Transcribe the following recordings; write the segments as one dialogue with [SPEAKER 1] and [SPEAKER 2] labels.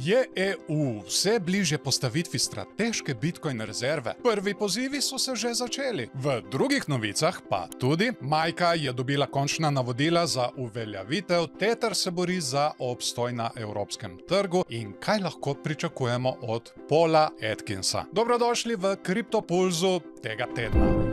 [SPEAKER 1] Je EU vse bližje postavitvi strateške bitcoin rezerve? Prvi pozivi so se že začeli. V drugih novicah pa tudi Majka je dobila končna navodila za uveljavitev, Tether se bori za obstoj na evropskem trgu in kaj lahko pričakujemo od Paula Atkinsa. Dobrodošli v Kriptopulzu tega tedna.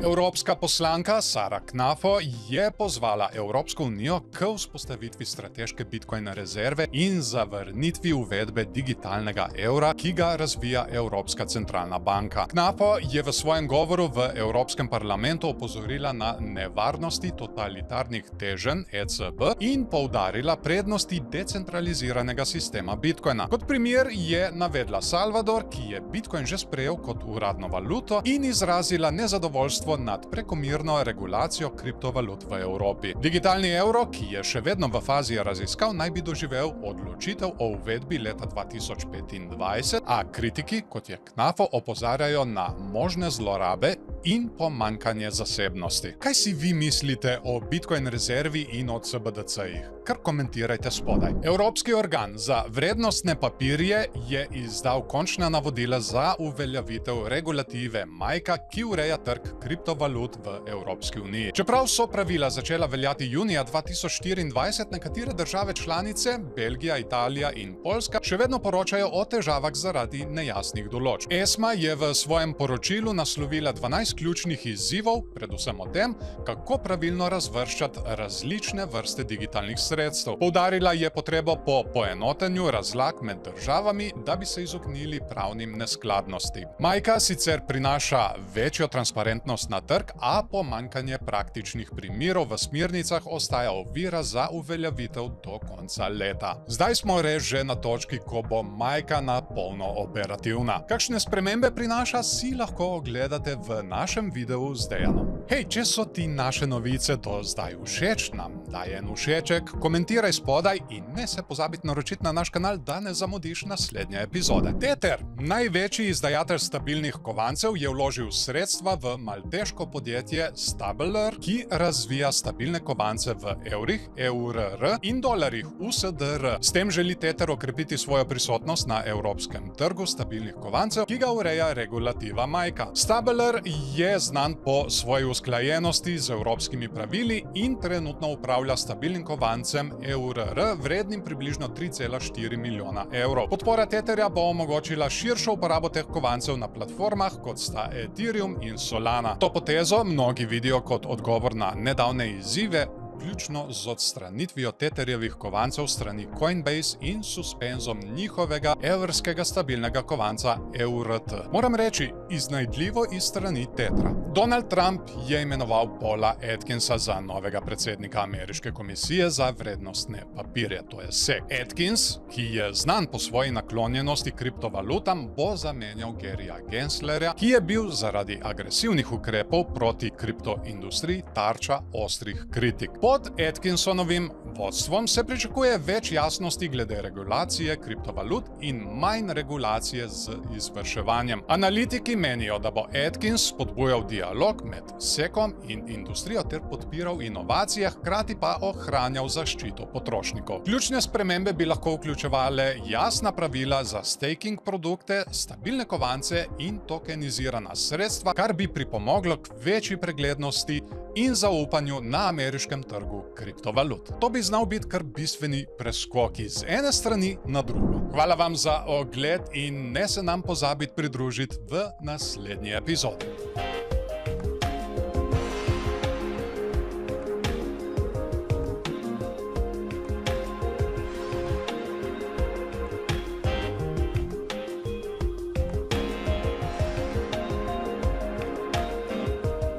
[SPEAKER 1] Evropska poslanka Sara Knafo je pozvala Evropsko unijo k vzpostavitvi strateške bitcoin rezerve in zavrnitvi uvedbe digitalnega evra, ki ga razvija Evropska centralna banka. Knafo je v svojem govoru v Evropskem parlamentu opozorila na nevarnosti totalitarnih teženj ECB in poudarila prednosti decentraliziranega sistema bitcoina. Kot primer je navedla Salvador, ki je bitcoin že sprejel kot uradno valuto in izrazila nezadovoljstvo nad prekomerno regulacijo kriptovalut v Evropi. Digitalni evro, ki je še vedno v fazi raziskav, naj bi doživel odločitev o uvedbi leta 2025, a kritiki, kot je Knafo, opozarjajo na možne zlorabe in pomanjkanje zasebnosti. Kaj si vi mislite o bitcoin rezervi in o CBDC-jih? Kar komentirajte spodaj. Evropski organ za vrednostne papirje je izdal končna navodila za uveljavitev regulative Majka, ki ureja trg kriptovalut v Evropski uniji. Čeprav so pravila začela veljati junija 2024, nekatere države članice, Belgija, Italija in Poljska, še vedno poročajo o težavah zaradi nejasnih določb. ESMA je v svojem poročilu naslovila 12 ključnih izzivov, predvsem o tem, kako pravilno razvrščati različne vrste digitalnih sredstev. Poudarila je potrebo po poenotenju razlag med državami, da bi se izognili pravnim neskladnostim. Majka sicer prinaša večjo transparentnost na trg, a pomanjkanje praktičnih primerov v smernicah ostaja ovira za uveljavitev do konca leta. Zdaj smo res že na točki, ko bo Majka na polno operativna. Kakšne spremembe prinaša, si lahko ogledate v našem videu z Dejanom. Hej, če so ti naše novice do zdaj všeč, nam daj en všeček, komentiraj spodaj in ne se pozabiti naročiti na naš kanal, da ne zamudiš naslednje epizode. Tether, največji izdajatelj stabilnih kovancev, je vložil sredstva v malteško podjetje Stabler, ki razvija stabilne kovance v evrih, EURR in dolarjih, USDR. S tem želi Tether okrepiti svojo prisotnost na evropskem trgu stabilnih kovancev, ki ga ureja regulativa Majka. Stabler je znan po svoji usklajenosti z evropskimi pravili in trenutno upravlja stabilnim kovancem EURR vrednim približno 3,4 milijona evrov. Podpora Tetherja bo omogočila širšo uporabo teh kovancev na platformah, kot sta Ethereum in Solana. To potezo mnogi vidijo kot odgovor na nedavne izzive, vključno z odstranitvijo Tetherjevih kovancev strani Coinbase in suspenzom njihovega evrskega stabilnega kovanca EURT. Moram reči, iznajdljivo iz strani Tetra. Donald Trump je imenoval Paula Atkinsa za novega predsednika Ameriške komisije za vrednostne papirje, to je SEC. Atkins, ki je znan po svoji naklonjenosti kriptovalutam, bo zamenjal Garyja Genslerja, ki je bil zaradi agresivnih ukrepov proti kriptoindustriji tarča ostrih kritik. Pod Atkinsonovim vodstvom se pričakuje več jasnosti glede regulacije kriptovalut in manj regulacije z izvrševanjem. Analitiki menijo, da bo Atkins spodbujal dialog med SEC-om in industrijo ter podpiral inovacije, hkrati pa ohranjal zaščito potrošnikov. Ključne spremembe bi lahko vključevale jasna pravila za staking produkte, stabilne kovance in tokenizirana sredstva, kar bi pripomoglo k večji preglednosti in zaupanju na ameriškem trgu kriptovalut. To bi znal biti kar bistveni preskok iz ene strani na drugo. Hvala vam za ogled in ne se nam pozabiti pridružiti v naslednji epizodi.